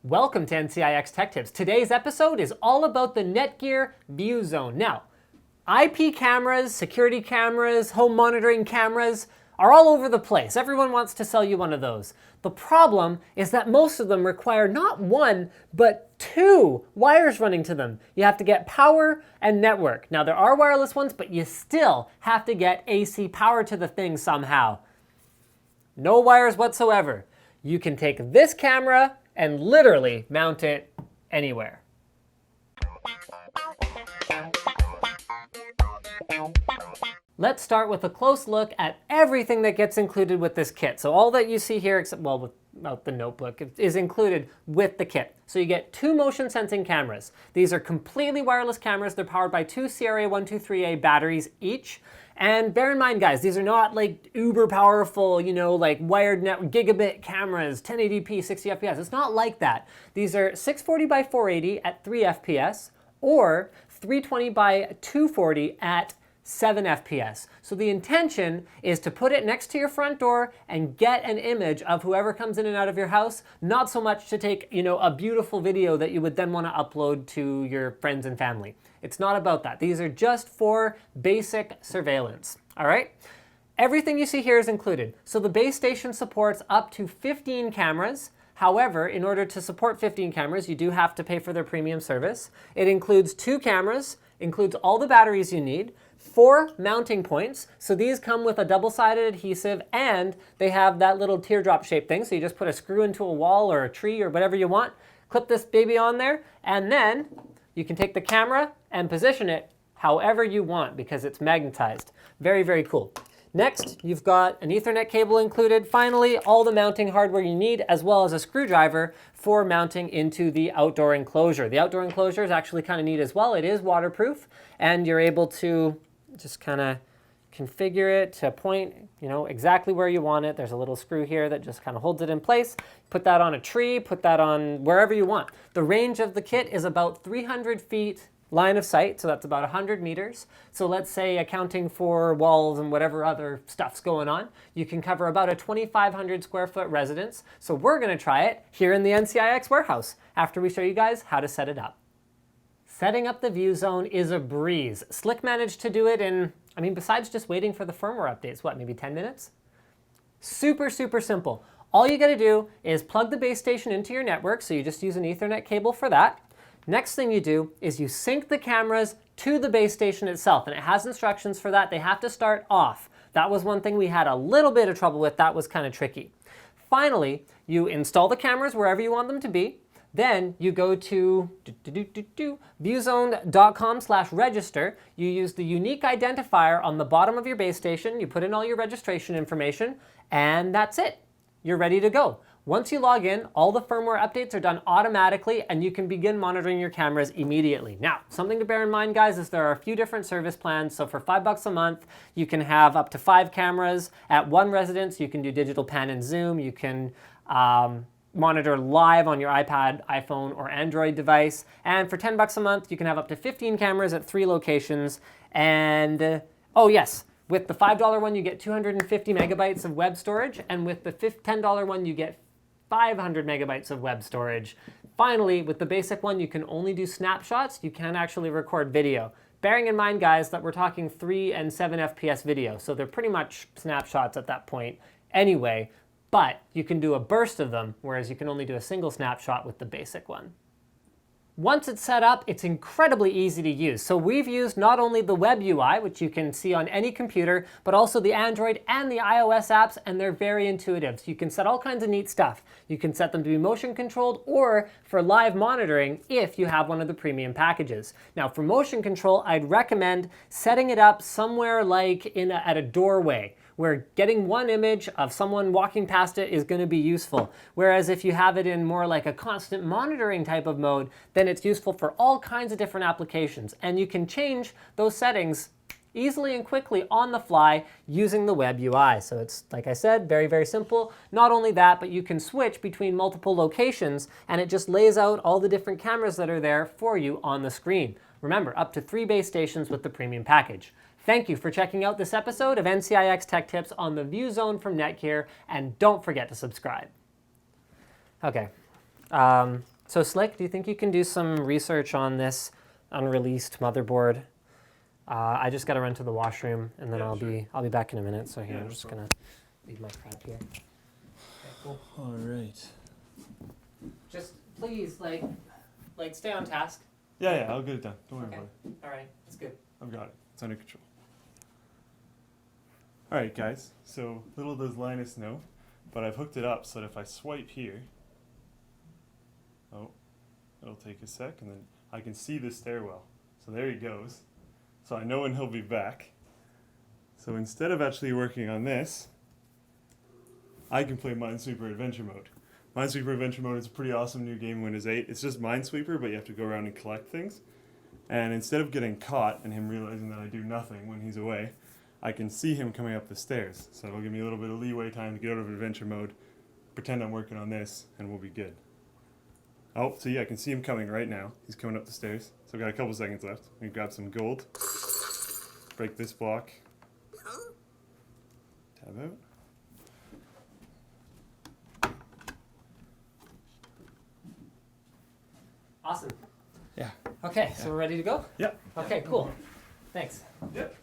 Welcome to NCIX Tech Tips. Today's episode is all about the NetGear VueZone. Now, IP cameras, security cameras, home monitoring cameras are all over the place. Everyone wants to sell you one of those. The problem is that most of them require not one, but two wires running to them. You have to get power and network. Now, there are wireless ones, but you still have to get AC power to the thing somehow. No wires whatsoever. You can take this camera and literally mount it anywhere. Let's start with a close look at everything that gets included with this kit. So all that you see here, except, well, without the notebook, is included with the kit. So you get two motion sensing cameras. These are completely wireless cameras. They're powered by two CRA123A batteries each. And bear in mind, guys, these are not like uber powerful, like wired net gigabit cameras, 1080p, 60 FPS. It's not like that. These are 640 by 480 at 3 FPS or 320 by 240 at 7 FPS. So the intention is to put it next to your front door and get an image of whoever comes in and out of your house, not so much to take, a beautiful video that you would then want to upload to your friends and family. It's not about that. These are just for basic surveillance, all right? Everything you see here is included. So the base station supports up to 15 cameras. However, in order to support 15 cameras, you do have to pay for their premium service. It includes 2 cameras, includes all the batteries you need, 4 mounting points. So these come with a double-sided adhesive and they have that little teardrop shaped thing. So you just put a screw into a wall or a tree or whatever you want, clip this baby on there, and then you can take the camera and position it however you want because it's magnetized. Very, very cool. Next, you've got an Ethernet cable included. Finally, all the mounting hardware you need, as well as a screwdriver for mounting into the outdoor enclosure. The outdoor enclosure is actually kind of neat as well. It is waterproof, and you're able to just kind of configure it to point, exactly where you want it. There's a little screw here that just kind of holds it in place. Put that on a tree, put that on wherever you want. The range of the kit is about 300 feet line of sight, so that's about 100 meters. So let's say, accounting for walls and whatever other stuff's going on, you can cover about a 2,500 square foot residence. So we're gonna try it here in the NCIX warehouse after we show you guys how to set it up. Setting up the VueZone is a breeze. Slick managed to do it in, besides just waiting for the firmware updates, maybe 10 minutes? Super, super simple. All you gotta do is plug the base station into your network, so you just use an Ethernet cable for that. Next thing you do is you sync the cameras to the base station itself, and it has instructions for that. They have to start off. That was one thing we had a little bit of trouble with. That was kind of tricky. Finally, you install the cameras wherever you want them to be. Then you go to VueZone.com/register. You use the unique identifier on the bottom of your base station. You put in all your registration information, and that's it. You're ready to go. Once you log in, all the firmware updates are done automatically, and you can begin monitoring your cameras immediately. Now, something to bear in mind, guys, is there are a few different service plans. So for $5 a month, you can have up to 5 cameras at one residence. You can do digital pan and zoom. You can monitor live on your iPad, iPhone, or Android device. And for $10 a month, you can have up to 15 cameras at 3 locations. And, oh yes, with the $5 one, you get 250 megabytes of web storage. And with the $10 one, you get 500 megabytes of web storage. Finally, with the basic one, you can only do snapshots. You can't actually record video. Bearing in mind, guys, that we're talking 3 and 7 FPS video. So they're pretty much snapshots at that point anyway. But you can do a burst of them, whereas you can only do a single snapshot with the basic one. Once it's set up, it's incredibly easy to use. So we've used not only the web UI, which you can see on any computer, but also the Android and the iOS apps, and they're very intuitive. So you can set all kinds of neat stuff. You can set them to be motion controlled or for live monitoring if you have one of the premium packages. Now for motion control, I'd recommend setting it up somewhere like at a doorway, where getting one image of someone walking past it is going to be useful. Whereas if you have it in more like a constant monitoring type of mode, then it's useful for all kinds of different applications. And you can change those settings easily and quickly on the fly using the web UI. So it's, like I said, very, very simple. Not only that, but you can switch between multiple locations, and it just lays out all the different cameras that are there for you on the screen. Remember, up to 3 base stations with the premium package. Thank you for checking out this episode of NCIX Tech Tips on the VueZone from NetGear, and don't forget to subscribe. Okay, So Slick, do you think you can do some research on this unreleased motherboard? I just got to run to the washroom, and then I'll be back in a minute. So here, I'm just gonna leave my crap here. Okay, cool. All right. Just please, like stay on task. Yeah, I'll get it done. Don't worry Okay. about it. All right, that's good. I've got it. It's under control. All right, guys. So little does Linus know, but I've hooked it up so that if I swipe here, it'll take a sec, and then I can see the stairwell. So there he goes. So I know when he'll be back. So instead of actually working on this, I can play Minesweeper Adventure Mode. Minesweeper Adventure Mode is a pretty awesome new game in Windows 8. It's just Minesweeper, but you have to go around and collect things. And instead of getting caught and him realizing that I do nothing when he's away, I can see him coming up the stairs. So it'll give me a little bit of leeway time to get out of Adventure Mode, pretend I'm working on this, and we'll be good. Oh, so yeah, I can see him coming right now. He's coming up the stairs. So I've got a couple seconds left. We can grab some gold. Break this block. Tab out. Awesome. Yeah. Okay, so we're ready to go? Yep. Okay, cool. Thanks. Yep.